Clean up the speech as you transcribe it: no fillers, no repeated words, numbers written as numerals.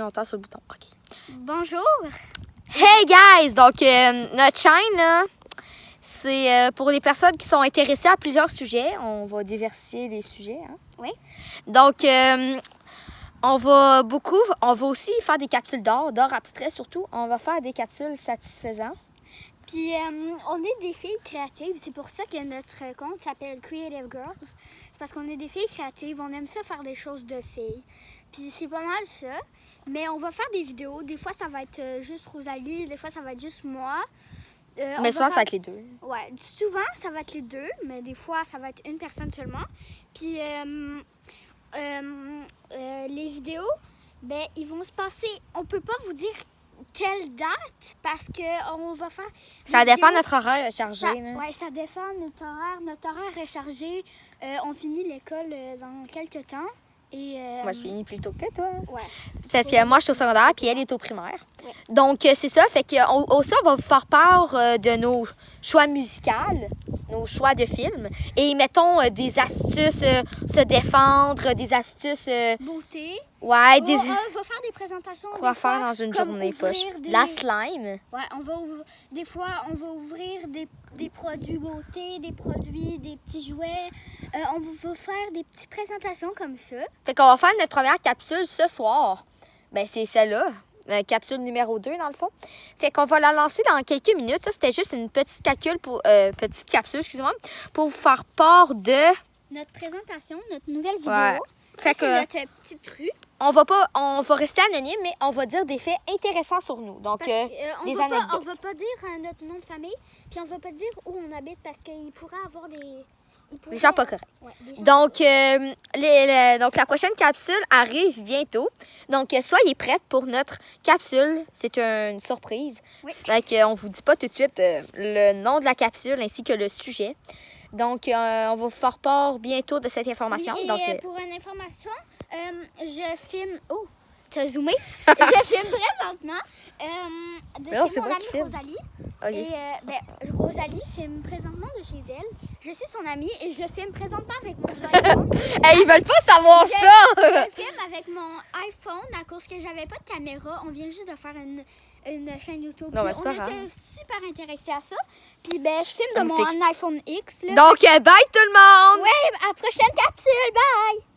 longtemps sur le bouton. OK. Bonjour. Hey guys! Donc, notre chaîne, là, c'est pour les personnes qui sont intéressées à plusieurs sujets. On va diversifier les sujets. Hein? Oui. Donc, on va aussi faire des capsules d'or abstrait surtout. On va faire des capsules satisfaisantes. Puis, on est des filles créatives. C'est pour ça que notre compte s'appelle Creative Girls. C'est parce qu'on est des filles créatives. On aime ça faire des choses de filles. Puis, c'est pas mal ça. Mais on va faire des vidéos. Des fois, ça va être juste Rosalie. Des fois, ça va être juste moi. Mais souvent, ça va être les deux. Ouais, souvent, ça va être les deux. Mais des fois, ça va être une personne seulement. Puis, les vidéos, ben, ils vont se passer... On peut pas vous dire quelle date parce qu'on va faire... Ça dépend de notre horaire chargé. Oui, ça dépend de notre horaire. Notre horaire est chargé. On finit l'école dans quelques temps. Et, moi, je finis plus tôt que toi. Ouais. Parce que moi, je suis au secondaire puis elle est au primaire. Ouais. Donc, c'est ça. Fait que aussi, on va vous faire part de nos choix musicaux, nos choix de films. Et mettons des astuces se défendre, des astuces... beauté. Ouais, On va faire des présentations. Quoi faire dans une journée poche. La slime. Ouais, des fois, on va ouvrir des produits beauté, des petits jouets. On va faire des petites présentations comme ça. Fait qu'on va faire notre première capsule ce soir. Ben, c'est celle-là. Capsule numéro 2, dans le fond. Fait qu'on va la lancer dans quelques minutes. Ça, c'était juste une petite capsule, excusez-moi, pour vous faire part de... notre présentation, notre nouvelle vidéo. Ouais. Ça, c'est notre petite rue. On va rester anonyme, mais on va dire des faits intéressants sur nous. Donc, des anecdotes. On va pas dire notre nom de famille, puis on va pas dire où on habite parce qu'il pourrait avoir des... Des gens pas corrects. Ouais, donc, donc, la prochaine capsule arrive bientôt. Donc, soyez prêtes pour notre capsule. C'est une surprise. Oui. Fait on vous dit pas tout de suite le nom de la capsule ainsi que le sujet. Donc, on va vous faire part bientôt de cette information. Oui, et donc, pour une information, je filme... Oh, t'as zoomé? Je filme présentement de chez mon amie Rosalie. Okay. Et Rosalie filme présentement de chez elle. Je suis son amie et je filme présentement avec mon iPhone. Hey, ils veulent pas savoir ça! Je filme avec mon iPhone à cause que j'avais pas de caméra. On vient juste de faire une chaîne YouTube. Non, on était super intéressés à ça. Puis je filme de mon iPhone X. Là. Donc, bye tout le monde! Oui, à la prochaine capsule. Bye!